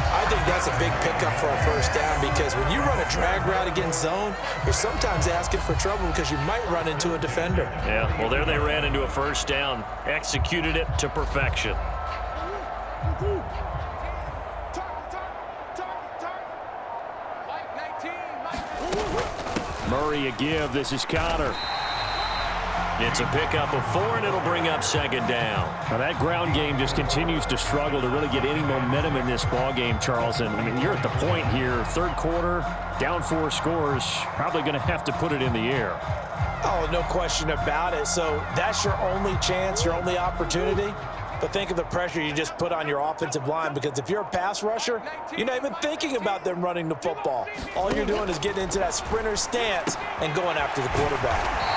I think that's a big pickup for a first down because when you run a drag route against zone, you're sometimes asking for trouble because you might run into a defender. Yeah, well, there they ran into a first down. Executed it to perfection. Murray a give. This is Connor. It's a pickup of 4, and it'll bring up second down. Now that ground game just continues to struggle to really get any momentum in this ball game, Charles. And I mean, you're at the point here, third quarter, down 4 scores, probably going to have to put it in the air. Oh, no question about it. So that's your only chance, your only opportunity. But think of the pressure you just put on your offensive line, because if you're a pass rusher, you're not even thinking about them running the football. All you're doing is getting into that sprinter stance and going after the quarterback.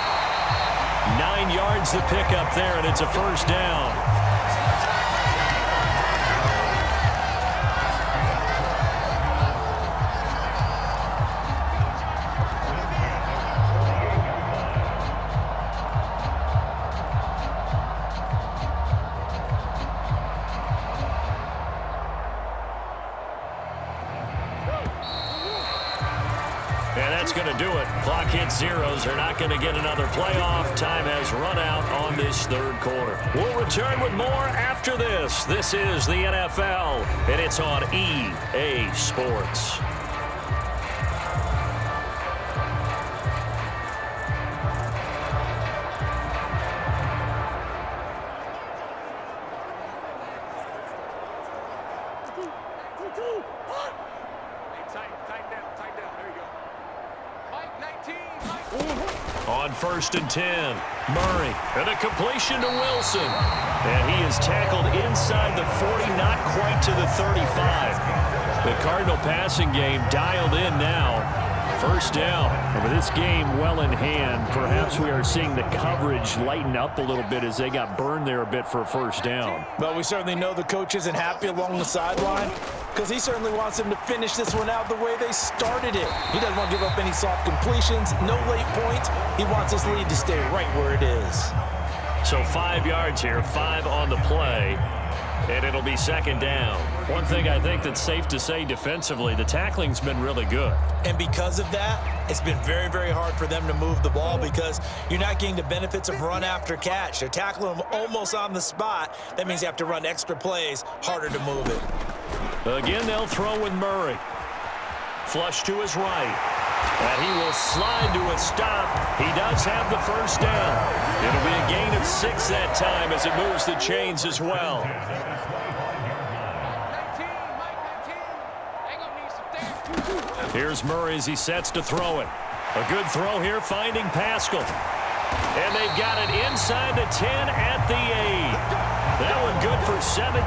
9 yards to pick up there, and it's a first down. And that's going to do it. Clock hits zeros. They're not going to get another playoff. Time has run out on this third quarter. We'll return with more after this. This is the NFL, and it's on EA Sports. On 1st and 10, Murray, and a completion to Wilson. And he is tackled inside the 40, not quite to the 35. The Cardinal passing game dialed in now. First down. And with this game well in hand, perhaps we are seeing the coverage lighten up a little bit as they got burned there a bit for a first down. But we certainly know the coach isn't happy along the sideline, because he certainly wants them to finish this one out the way they started it. He doesn't want to give up any soft completions, no late points. He wants his lead to stay right where it is. So 5 yards here, 5 on the play, and it'll be second down. One thing I think that's safe to say defensively, the tackling's been really good. And because of that, it's been very, very hard for them to move the ball, because you're not getting the benefits of run after catch. They're tackling them almost on the spot. That means you have to run extra plays, harder to move it. Again, they'll throw with Murray. Flush to his right. And he will slide to a stop. He does have the first down. It'll be a gain of 6 that time as it moves the chains as well. Here's Murray as he sets to throw it. A good throw here, finding Pascal. And they've got it inside the 10 at the 8. That one good for 17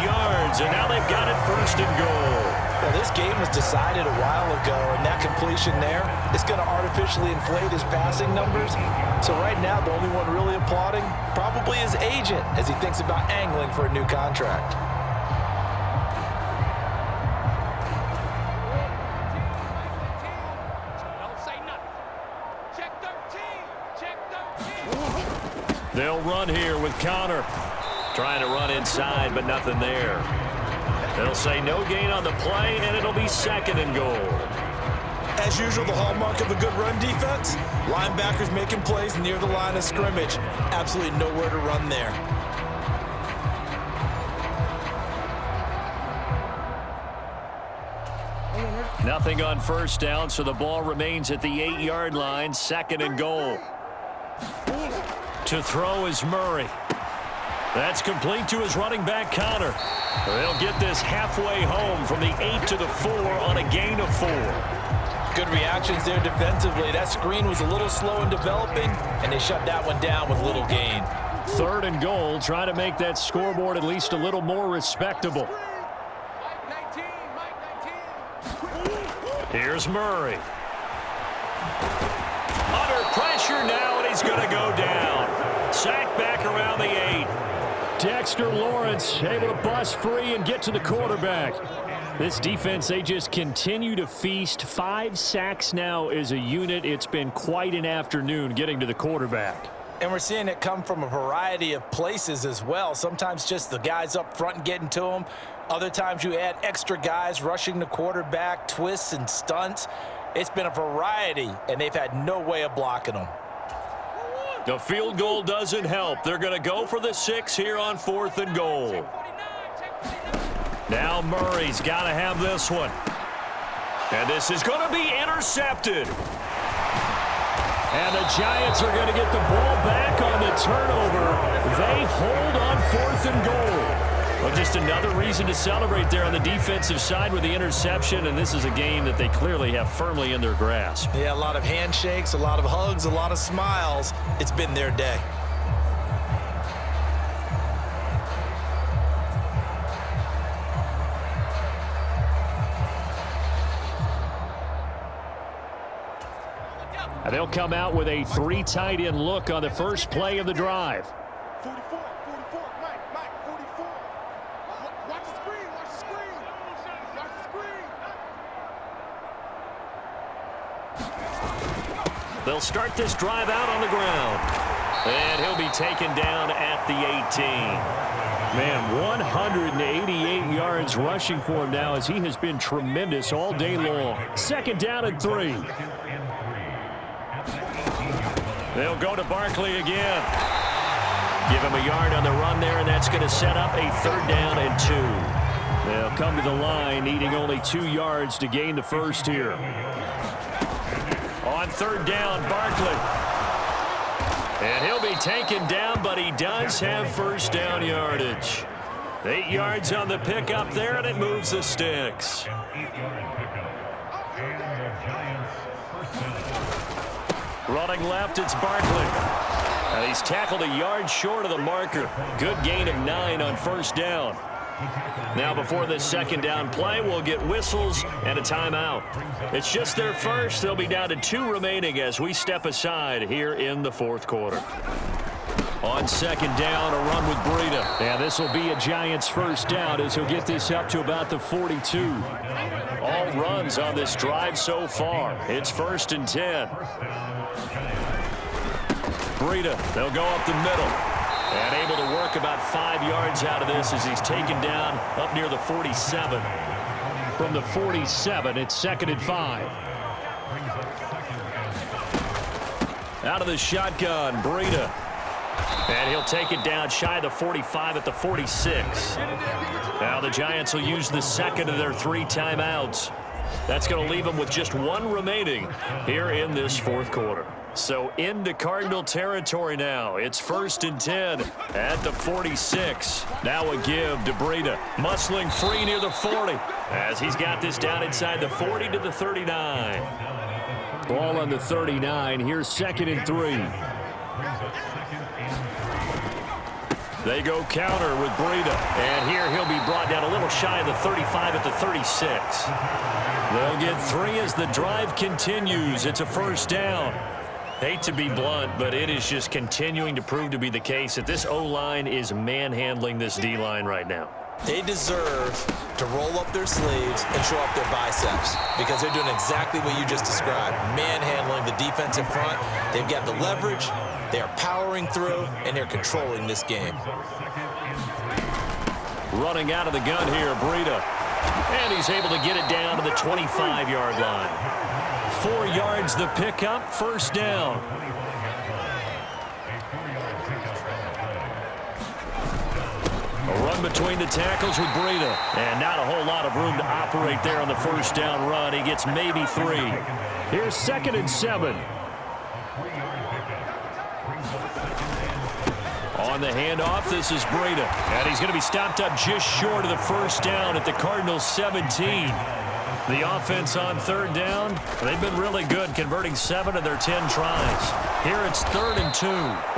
yards, and now they've got it first and goal. Well, this game was decided a while ago, and that completion there is going to artificially inflate his passing numbers. So right now, the only one really applauding probably his agent as he thinks about angling for a new contract. They'll run here with Connor. Trying to run inside, but nothing there. They'll say no gain on the play, and it'll be second and goal. As usual, the hallmark of a good run defense, linebackers making plays near the line of scrimmage. Absolutely nowhere to run there. Nothing on first down, so the ball remains at the 8-yard line, second and goal. To throw is Murray. That's complete to his running back, Connor. They'll get this halfway home from the 8 to the 4 on a gain of 4. Good reactions there defensively. That screen was a little slow in developing, and they shut that one down with little gain. Third and goal, trying to make that scoreboard at least a little more respectable. Here's Murray. Under pressure now, and he's going to go down. Sacked back around the 8. Dexter Lawrence able to bust free and get to the quarterback. This defense, they just continue to feast. 5 sacks now as a unit. It's been quite an afternoon getting to the quarterback. And we're seeing it come from a variety of places as well. Sometimes just the guys up front and getting to them. Other times you add extra guys rushing the quarterback, twists and stunts. It's been a variety, and they've had no way of blocking them. The field goal doesn't help. They're going to go for the 6 here on 4th and goal. Now Murray's got to have this one. And this is going to be intercepted. And the Giants are going to get the ball back on the turnover. They hold on 4th and goal. Well, just another reason to celebrate there on the defensive side with the interception, and this is a game that they clearly have firmly in their grasp. Yeah, a lot of handshakes, a lot of hugs, a lot of smiles. It's been their day. And they'll come out with a 3 tight end look on the first play of the drive. 44, Mike, 44. Watch the screen, watch the screen. Watch the screen. They'll start this drive out on the ground. And he'll be taken down at the 18. Man, 188 yards rushing for him now as he has been tremendous all day long. 2nd down and 3. They'll go to Barkley again. Give him a yard on the run there, and that's going to set up a 3rd down and 2. They'll come to the line, needing only 2 yards to gain the first here. On 3rd down, Barkley. And he'll be taken down, but he does have 1st down yardage. 8 yards on the pickup there, and it moves the sticks. Running left, it's Barkley. And he's tackled a yard short of the marker. Good gain of 9 on 1st down. Now before this 2nd down play, we'll get whistles and a timeout. It's just their first. They'll be down to 2 remaining as we step aside here in the 4th quarter. On 2nd down, a run with Breida. And this will be a Giants 1st down as he'll get this up to about the 42. All runs on this drive so far. It's 1st and 10. Breida, they'll go up the middle. And able to work about 5 yards out of this as he's taken down up near the 47. From the 47, it's 2nd and 5. Out of the shotgun, Breida. And he'll take it down shy of the 45 at the 46. Now the Giants will use the 2nd of their 3 timeouts. That's going to leave them with just 1 remaining here in this 4th quarter. So into Cardinal territory now. It's 1st and 10 at the 46. Now a give to Breida. Muscling free near the 40 as he's got this down inside the 40 to the 39. Ball on the 39. Here's 2nd and 3. They go counter with Breida. And here he'll be brought down a little shy of the 35 at the 36. They'll get 3 as the drive continues. It's a 1st down. Hate to be blunt, but it is just continuing to prove to be the case that this O-line is manhandling this D-line right now. They deserve to roll up their sleeves and show up their biceps because they're doing exactly what you just described, manhandling the defensive front. They've got the leverage, they're powering through, and they're controlling this game. Running out of the gun here, Breida. And he's able to get it down to the 25-yard line. 4 yards the pickup, 1st down. A run between the tackles with Breida. And not a whole lot of room to operate there on the 1st down run. He gets maybe 3. Here's 2nd and 7. On the handoff, this is Breida. And he's going to be stopped up just short of the 1st down at the Cardinals' 17. The offense on 3rd down, they've been really good, converting 7 of their 10 tries. Here it's 3rd and 2.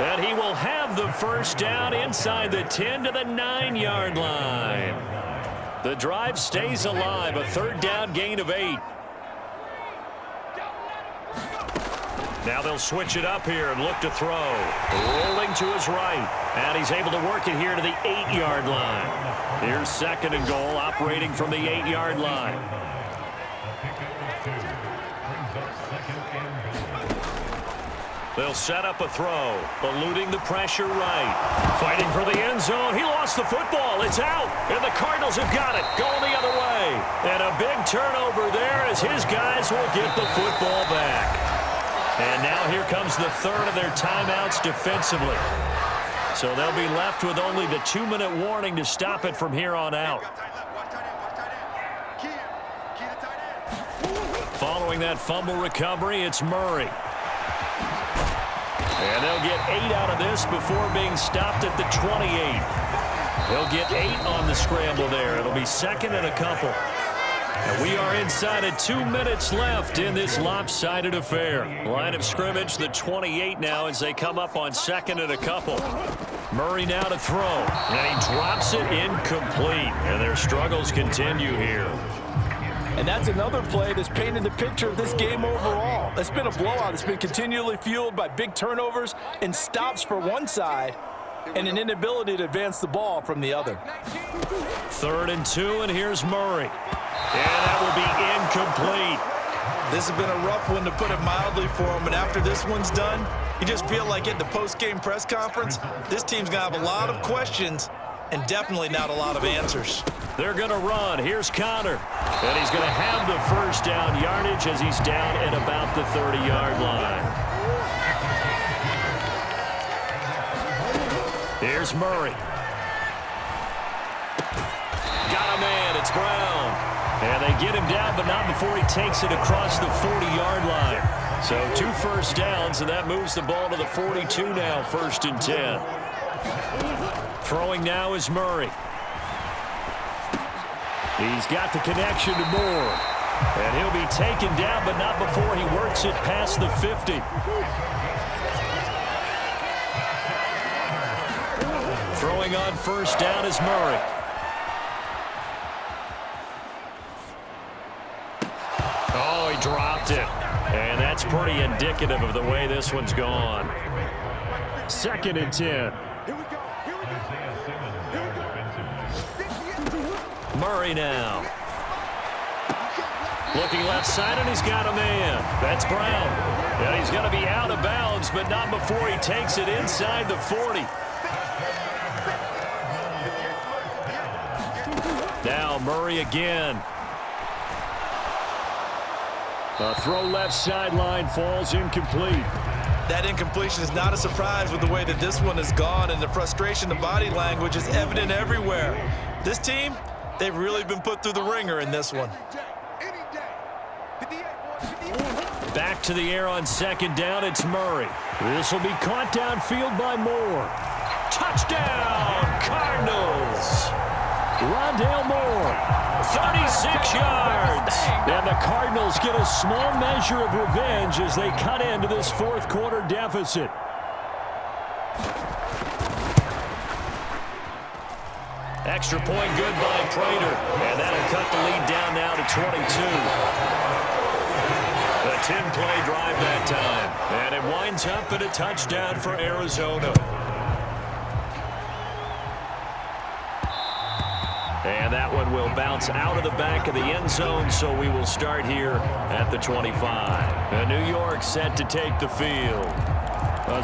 And he will have the 1st down inside the 10 to the 9-yard line. The drive stays alive, a 3rd down gain of 8. Now they'll switch it up here and look to throw. Rolling to his right. And he's able to work it here to the 8-yard line. Here's 2nd and goal, operating from the 8-yard line. They'll set up a throw, eluding the pressure right. Fighting for the end zone. He lost the football. It's out. And the Cardinals have got it. Going the other way. And a big turnover there as his guys will get the football back. And now here comes the 3rd of their timeouts defensively. So they'll be left with only the 2-minute warning to stop it from here on out. Following that fumble recovery, it's Murray. he'll get 8 out of this before being stopped at the 28. He'll get 8 on the scramble there. It'll be second and a couple. And we are inside of 2 minutes left in this lopsided affair. Line of scrimmage, the 28 now as they come up on second and a couple. Murray now to throw, and he drops it incomplete. And their struggles continue here. And that's another play that's painted the picture of this game overall. It's been a blowout. It's been continually fueled by big turnovers and stops for one side and an inability to advance the ball from the other. 3rd and 2, and here's Murray. And that will be incomplete. This has been a rough one, to put it mildly, for him. And after this one's done, you just feel like at the post-game press conference, this team's going to have a lot of questions and definitely not a lot of answers. They're going to run. Here's Connor. And he's going to have the first down yardage as he's down at about the 30-yard line. Here's Murray. Got a man. It's Brown. And they get him down, but not before he takes it across the 40-yard line. So 2 first downs, and that moves the ball to the 42 now, 1st and 10. Throwing now is Murray. He's got the connection to Moore. And he'll be taken down, but not before he works it past the 50. Throwing on first down is Murray. Oh, he dropped it. And that's pretty indicative of the way this one's gone. 2nd and 10. Murray now. Looking left side, and he's got a man. That's Brown. And he's going to be out of bounds, but not before he takes it inside the 40. Now Murray again. A throw left sideline, falls incomplete. That incompletion is not a surprise with the way that this one has gone, and the frustration, the body language is evident everywhere. This team, they've really been put through the ringer in this one. Back to the air on 2nd down, it's Murray. This will be caught downfield by Moore. Touchdown, Cardinals! Rondale Moore, 36 yards. And the Cardinals get a small measure of revenge as they cut into this 4th quarter deficit. Extra point good by Prater. And that'll cut the lead down now to 22. A 10-play drive that time. And it winds up at a touchdown for Arizona. And that one will bounce out of the back of the end zone, so we will start here at the 25. And New York set to take the field.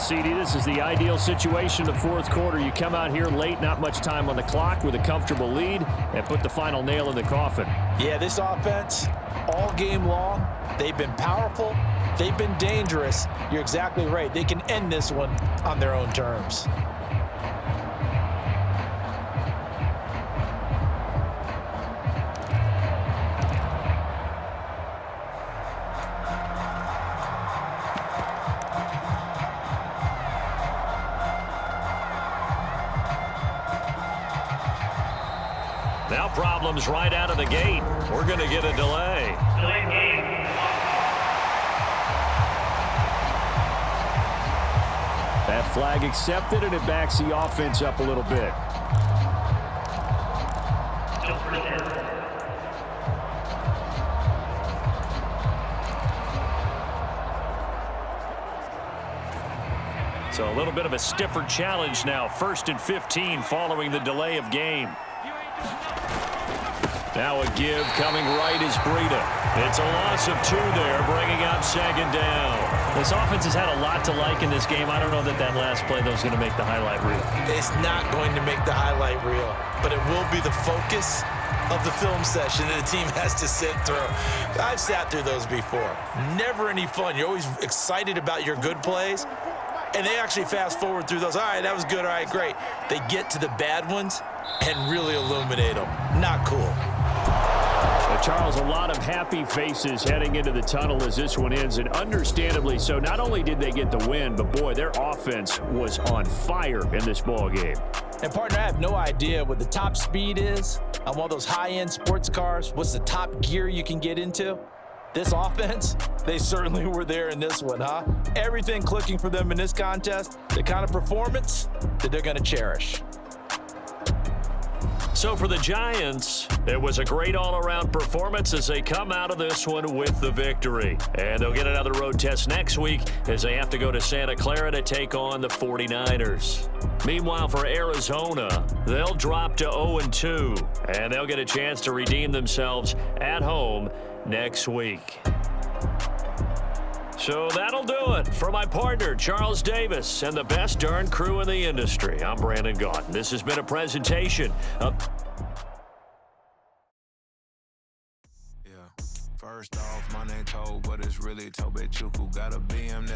CD, this is the ideal situation, the 4th quarter. You come out here late, not much time on the clock, with a comfortable lead, and put the final nail in the coffin. Yeah, this offense, all game long, they've been powerful, they've been dangerous. You're exactly right. They can end this one on their own terms. Now problems right out of the gate. We're going to get a delay. That flag accepted, and it backs the offense up a little bit. So a little bit of a stiffer challenge now. 1st and 15 following the delay of game. Now a give coming right is Breida. It's a loss of 2 there, bringing up 2nd down. This offense has had a lot to like in this game. I don't know that that last play, though, is going to make the highlight reel. It's not going to make the highlight reel, but it will be the focus of the film session that the team has to sit through. I've sat through those before. Never any fun. You're always excited about your good plays, and they actually fast forward through those. All right, that was good. All right, great. They get to the bad ones and really illuminate them. Not cool. A Charles, a lot of happy faces heading into the tunnel as this one ends, and understandably so. Not only did they get the win, but boy, their offense was on fire in this ball game. And partner, I have no idea what the top speed is on one of those high-end sports cars. What's the top gear you can get into? This offense, they certainly were there in this one, huh? Everything clicking for them in this contest, the kind of performance that they're going to cherish. So for the Giants, it was a great all-around performance as they come out of this one with the victory. And they'll get another road test next week as they have to go to Santa Clara to take on the 49ers. Meanwhile, for Arizona, they'll drop to 0-2, and they'll get a chance to redeem themselves at home next week. So that'll do it for my partner, Charles Davis, and the best darn crew in the industry. I'm Brandon Gaudin. This has been a presentation of... First off, my name Toad, but it's really Tobe Chuku. Got a BM that